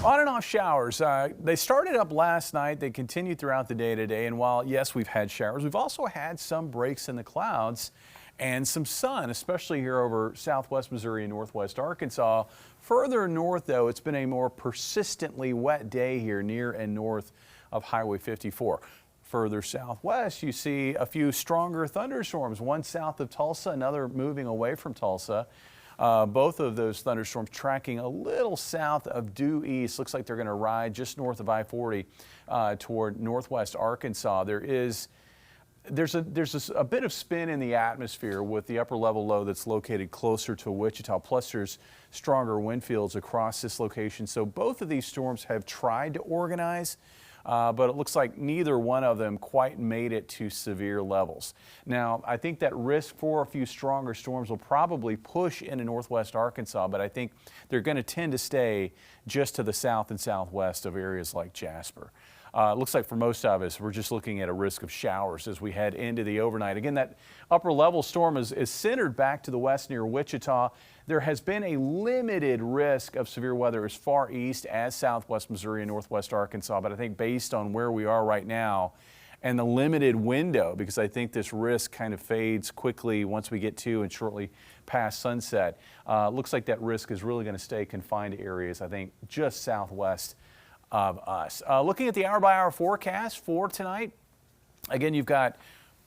On and off showers. They started up last night. They continued throughout the day today. And while, yes, we've had showers, we've also had some breaks in the clouds and some sun, especially here over southwest Missouri and northwest Arkansas. Further north, though, it's been a more persistently wet day here near and north of Highway 54. Further southwest, you see a few stronger thunderstorms, one south of Tulsa, another moving away from Tulsa. Both of those thunderstorms tracking a little south of due east. Looks like they're going to ride just north of I-40 toward northwest Arkansas. There's a bit of spin in the atmosphere with the upper level low that's located closer to Wichita. Plus there's stronger wind fields across this location. So both of these storms have tried to organize. But it looks like neither one of them quite made it to severe levels. Now, I think that risk for a few stronger storms will probably push into northwest Arkansas, but I think they're going to tend to stay just to the south and southwest of areas like Jasper. It looks like for most of us, we're just looking at a risk of showers as we head into the overnight. Again, that upper level storm is centered back to the west near Wichita. There has been a limited risk of severe weather as far east as southwest Missouri and northwest Arkansas, but I think based on where we are right now and the limited window, because I think this risk kind of fades quickly once we get to and shortly past sunset, looks like that risk is really going to stay confined to areas, I think, just southwest of us. Looking at the hour-by-hour forecast for tonight, again, you've got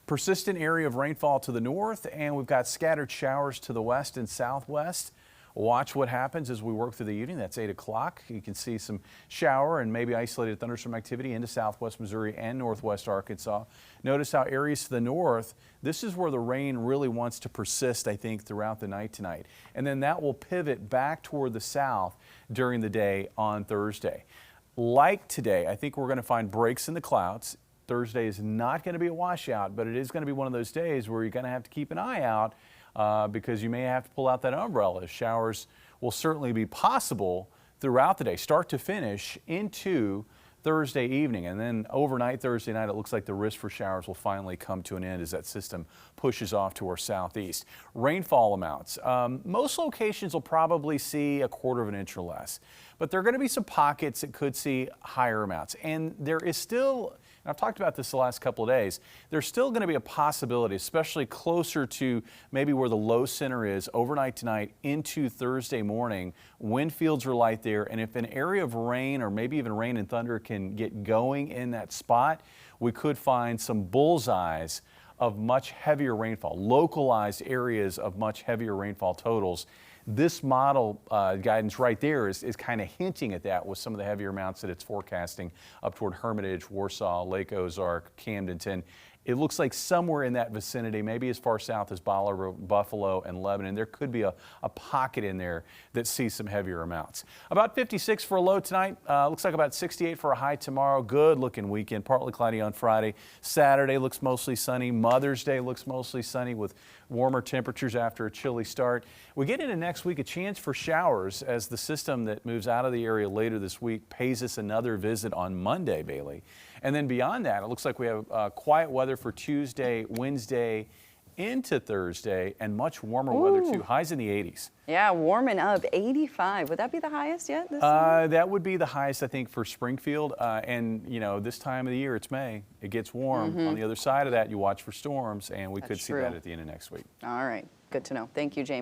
persistent area of rainfall to the north, and we've got scattered showers to the west and southwest. Watch what happens as we work through the evening. That's 8 o'clock. You can see some shower and maybe isolated thunderstorm activity into southwest Missouri and northwest Arkansas. Notice how areas to the north, this is where the rain really wants to persist, I think, throughout the night tonight. And then that will pivot back toward the south during the day on Thursday. Like today, I think we're going to find breaks in the clouds. Thursday is not going to be a washout, but it is going to be one of those days where you're going to have to keep an eye out because you may have to pull out that umbrella. Showers will certainly be possible throughout the day, start to finish into Thursday evening. And then overnight Thursday night, it looks like the risk for showers will finally come to an end as that system pushes off to our southeast. Rainfall amounts. Most locations will probably see 1/4 inch or less, but there are going to be some pockets that could see higher amounts. And there is still, and I've talked about this the last couple of days, there's still going to be a possibility, especially closer to maybe where the low center is overnight tonight into Thursday morning. Wind fields are light there, and if an area of rain or maybe even rain and thunder can get going in that spot, we could find some bullseyes of much heavier rainfall, localized areas of much heavier rainfall totals. This model guidance right there is kind of hinting at that with some of the heavier amounts that it's forecasting up toward Hermitage, Warsaw, Lake Ozark, Camdenton. It looks like somewhere in that vicinity, maybe as far south as Buffalo and Lebanon, there could be a pocket in there that sees some heavier amounts. About 56 for a low tonight. Looks like about 68 for a high tomorrow. Good looking weekend. Partly cloudy on Friday. Saturday looks mostly sunny. Mother's Day looks mostly sunny with warmer temperatures after a chilly start. We get into next week, a chance for showers as the system that moves out of the area later this week pays us another visit on Monday, Bailey. And then beyond that, it looks like we have quiet weather for Tuesday, Wednesday, into Thursday, and much warmer weather too. Highs in the 80s. Yeah, warming up, 85. Would that be the highest yet this summer? That would be the highest, I think, for Springfield. And, you know, this time of the year, it's May. It gets warm. On the other side of that, you watch for storms, and we could see that at the end of next week. All right. Good to know. Thank you, James.